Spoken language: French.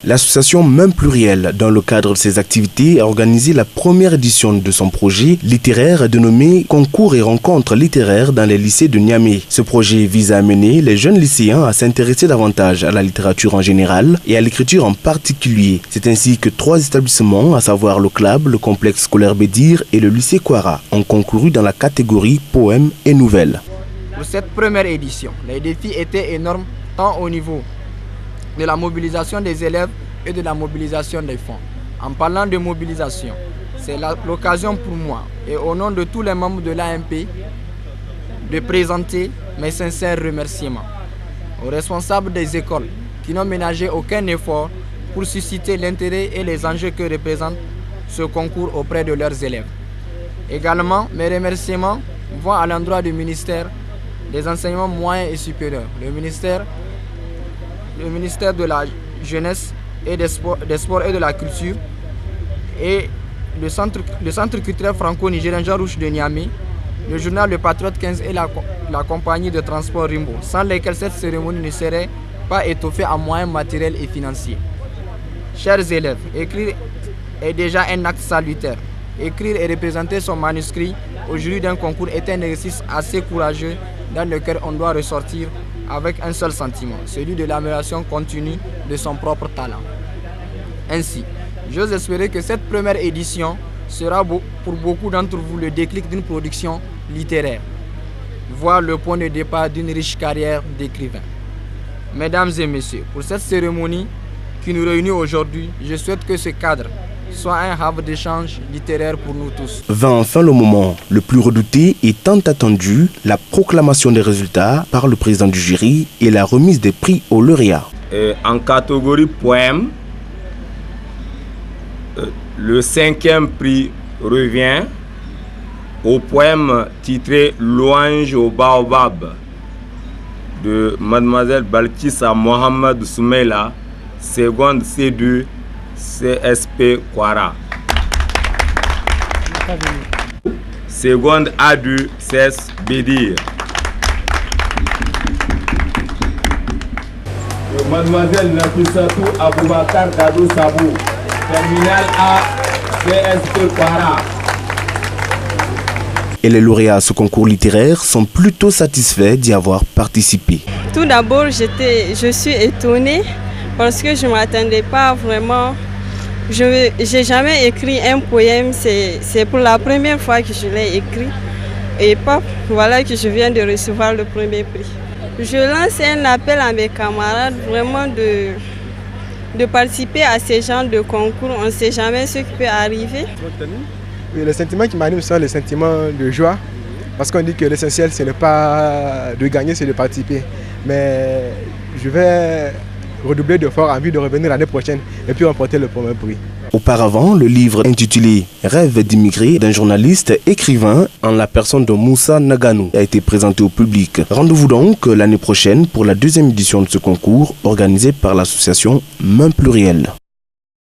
L'association Main Plurielle, dans le cadre de ses activités, a organisé la première édition de son projet littéraire dénommé Concours et rencontres littéraires dans les lycées de Niamey. Ce projet vise à amener les jeunes lycéens à s'intéresser davantage à la littérature en général et à l'écriture en particulier. C'est ainsi que 3 établissements, à savoir le CLAB, le complexe scolaire Bédir et le lycée Kwara, ont concouru dans la catégorie poèmes et nouvelles. Pour cette première édition, les défis étaient énormes tant au niveau de la mobilisation des élèves et de la mobilisation des fonds. En parlant de mobilisation, c'est l'occasion pour moi et au nom de tous les membres de l'AMP de présenter mes sincères remerciements aux responsables des écoles qui n'ont ménagé aucun effort pour susciter l'intérêt et les enjeux que représente ce concours auprès de leurs élèves. Également, mes remerciements vont à l'endroit du ministère des enseignements moyens et supérieurs, le ministère de la jeunesse et des sports et de la culture et le centre culturel franco-nigérien Jean Rouch de Niamey, le journal Le Patriote 15 et la compagnie de transport Rimbo, sans lesquels cette cérémonie ne serait pas étoffée en moyens matériels et financiers. Chers élèves, écrire est déjà un acte salutaire. Écrire et représenter son manuscrit au jury d'un concours est un exercice assez courageux dans lequel on doit ressortir avec un seul sentiment, celui de l'amélioration continue de son propre talent. Ainsi, j'ose espérer que cette première édition sera pour beaucoup d'entre vous le déclic d'une production littéraire, voire le point de départ d'une riche carrière d'écrivain. Mesdames et messieurs, pour cette cérémonie qui nous réunit aujourd'hui, je souhaite que ce cadre soit un havre d'échange littéraire pour nous tous. Vint enfin le moment le plus redouté et tant attendu, la proclamation des résultats par le président du jury et la remise des prix aux lauréats. En catégorie poème, le 5e prix revient au poème titré Louange au Baobab de Mademoiselle Balkissa Mohamed Soumeila, seconde C2 CSP Kwara. Seconde A2 CES Bédir. Mademoiselle Nafissatou Aboubakar Dadou Sabou, terminale A CSP Kwara. Et les lauréats à ce concours littéraire sont plutôt satisfaits d'y avoir participé. Tout d'abord, je suis étonnée parce que je ne m'attendais pas vraiment. Je n'ai jamais écrit un poème, c'est pour la première fois que je l'ai écrit. Et voilà que je viens de recevoir le premier prix. Je lance un appel à mes camarades vraiment de participer à ces genres de concours. On ne sait jamais ce qui peut arriver. Oui, le sentiment qui m'anime, c'est le sentiment de joie. Parce qu'on dit que l'essentiel, ce n'est pas de gagner, c'est de participer. Mais je vais redoubler d'efforts en vue de revenir l'année prochaine et puis remporter le premier prix. Auparavant, le livre intitulé « Rêve d'immigrer » d'un journaliste écrivain en la personne de Moussa Naganou a été présenté au public. Rendez-vous donc l'année prochaine pour la 2e édition de ce concours organisé par l'association Main Plurielle.